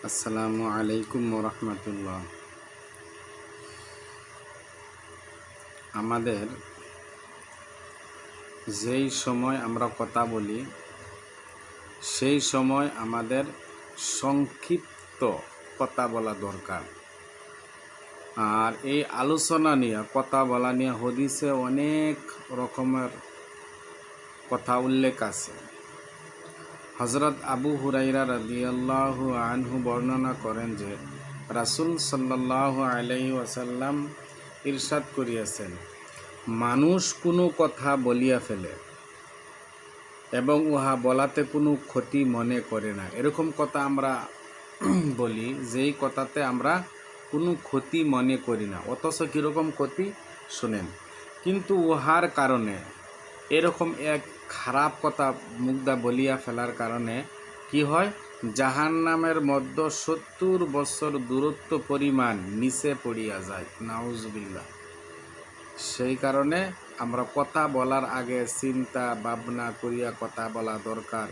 আসসালামু আলাইকুম ওরহমতুল্লাহ। আমাদের যেই সময় আমরা কথা বলি সেই সময় আমাদের সংক্ষিপ্ত কথা বলা দরকার। আর এই আলোচনা নিয়ে কথা বলা নিয়ে হাদিসে অনেক রকমের কথা উল্লেখ আছে। হযরত আবু হুরায়রা রাদিয়াল্লাহু আনহু বর্ণনা করেন যে রাসূল সাল্লাল্লাহু আলাইহি ওয়াসাল্লাম ইরশাদ করিয়াছেন, মানুষ কোনো কথা বলিয়া ফেলে এবং উহা বলাতে কোনো ক্ষতি মনে করে না। এরকম কথা আমরা বলি যেই কথাতে আমরা কোনো ক্ষতি মনে করি না, অথচ কীরকম ক্ষতি শুনেন। কিন্তু উহার কারণে এরকম এক খারাপ কথা মুগ্ধা বলিয়া ফেলার কারণে কি হয়, জাহান্নামের মধ্যে 70 বছর দূরত্ব পরিমাণ নিচে পড়িয়া যায়। নাউজুবিল্লাহ। সেই কারণে আমরা কথা বলার আগে চিন্তা ভাবনা করিয়া কথা বলা দরকার।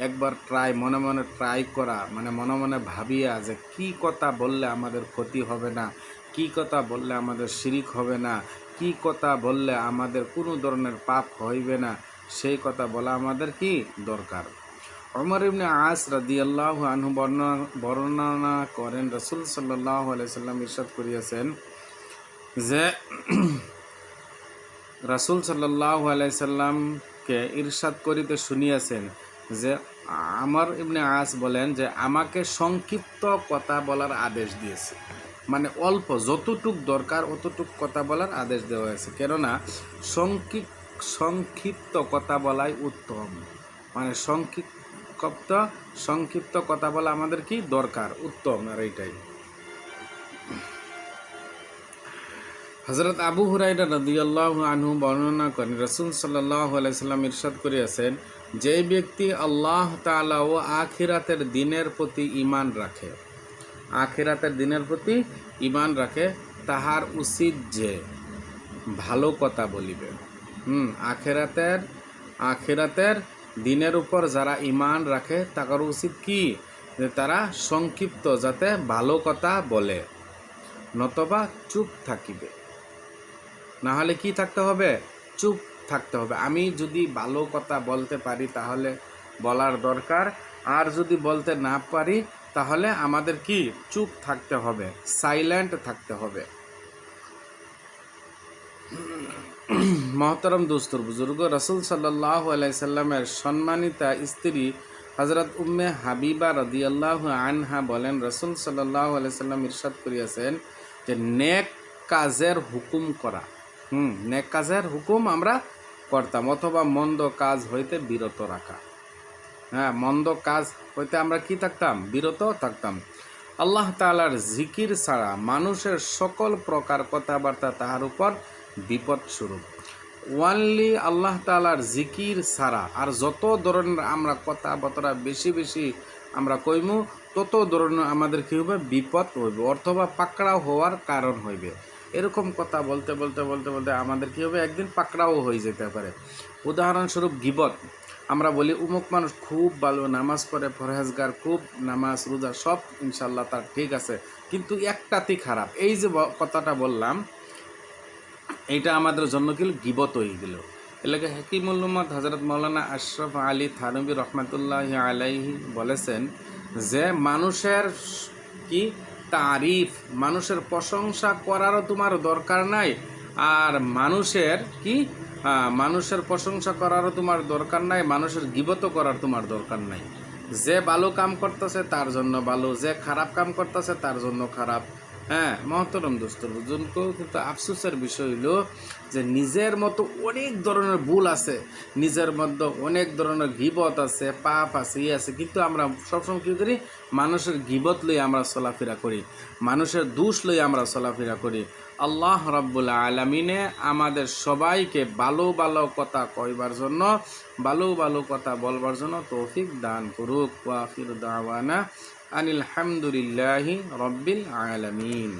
একবার মনে মনে ট্রাই করা, মানে মনে মনে ভাবিয়া যে কি কথা বললে আমাদের ক্ষতি হবে না, কি কথা বললে আমাদের শিরিক হবে না, কি কথা বললে আমাদের কোনো ধরনের পাপ হইবে না, সেই কথা বলা আমাদের কি দরকার। ওমর ইবনে আস রাদিয়াল্লাহু আনহু বর্ণনা করেন, রাসূল সাল্লাল্লাহু আলাইহি সাল্লাম ইরশাদ করিয়াছেন যে রাসূল সাল্লাল্লাহু আলাইহি সাল্লামকে ইরশাদ করিতে শুনিয়াছেন যে আমর ইবনে আস বলেন যে আমাকে সংক্ষিপ্ত কথা বলার আদেশ দিয়েছে। মানে অল্প, যতটুক দরকার অতটুক কথা বলার আদেশ দেওয়া হয়েছে। কেননা সংক্ষিপ্ত কথা বলাই উত্তম। মানে সংক্ষিপ্ত কথা বলা আমাদের কি দরকার, উত্তম। আর এইটাই হযরত আবু হুরায়রা রাদিয়াল্লাহু আনহু বর্ণনা করেন, রাসূল সাল্লাল্লাহু আলাইহি সাল্লাম ইরশাদ করিয়াছেন, যে ব্যক্তি আল্লাহ তাআলা ও আখিরাতের দিনের প্রতি ঈমান রাখে তাহার উচিত যে ভালো কথা বলিবে। আখিরাতের দিনের উপর যারা ঈমান রাখে তার উচিত কি, যে তারা সংক্ষিপ্ত যাতে ভালো কথা বলে, নতবা চুপ থাকিবে। না হলে কি থাকতে হবে, চুপ থাকতে হবে। আমি যদি ভালো কথা বলতে পারি তাহলে বলার দরকার, আর যদি বলতে না পারি তাহলে আমাদের কি চুপ থাকতে হবে, সাইলেন্ট থাকতে হবে। মহতরম দোস্তর বুজুর্গ, রাসূল সাল্লাল্লাহু আলাইহি সাল্লামের সম্মানিতা স্ত্রী হযরত উম্মে হাবিবা রাদিয়াল্লাহু আনহা বলেন, রাসূল সাল্লাল্লাহু আলাইহি সাল্লাম ইরশাদ করিয়াছেন যে নেক কাজের হুকুম করা, নেক কাজের হুকুম আমরা করতাম, অথবা মন্দ কাজ হইতে বিরত রাখা। মন্দ কাজ হইতে আমরা কি থাকতাম, বিরত থাকতাম। আল্লাহ তাআলার জিকির ছাড়া মানুষের সকল প্রকার কথাবার্তা তাহার উপর বিপদ স্বরূপ। ওয়ানলি আল্লাহ তাআলার জিকির ছাড়া আর যত ধরনের আমরা কথাবার্তা বেশি আমরা কইমু, তত ধরনের আমাদের কী হবে, বিপদ হইবে, অথবা পাকড়াও হওয়ার কারণ হইবে। এরকম কথা বলতে আমাদের কী হবে, একদিন পাকড়াও হয়ে যেতে পারে। উদাহরণস্বরূপ গিবত। আমরা বলি উমুক মানুষ খুব ভালো নামাজ পড়ে, পরহেজগার, খুব নামাজ রোজা সব ইনশাল্লাহ তার ঠিক আছে, কিন্তু একটাতেই খারাপ। এই যে কথাটা বললাম, এইটা আমাদের জন্য কি গিবত হয়ে গেল। এলাকা হাকিমুল উম্মত হযরত মাওলানা আশরাফ আলী থানভী রহমাতুল্লাহি আলাইহি বলেছেন যে মানুষের কি তারিফ, মানুষের প্রশংসা করারও তোমার দরকার নাই, আর মানুষের প্রশংসা করারও তোমার দরকার নাই, মানুষের গিবত করার তোমার দরকার নাই। যে ভালো কাম করতেছে তার জন্য ভালো, যে খারাপ কাম করতেছে তার জন্য খারাপ। মহতরম দোস্তর বুজুর্গকেও কিন্তু আফসোসের বিষয় হলো যে নিজের মতো অনেক ধরনের ভুল আছে, নিজের মধ্যে অনেক ধরনের গিবত আছে, পাপ আছে, আছে, কিন্তু আমরা সবসময় কী করি, মানুষের গিবত লই আমরা চলাফেরা করি, মানুষের দোষ লই আমরা চলাফেরা করি। আল্লাহ রাব্বুল আলামিনে আমাদের সবাইকে ভালো কথা কইবার জন্য, ভালো কথা বলবার জন্য তৌফিক দান করুক। ওয়া আখিরু দাওয়ানা আনিল হামদুলিল্লাহি রাব্বিল আলামিন।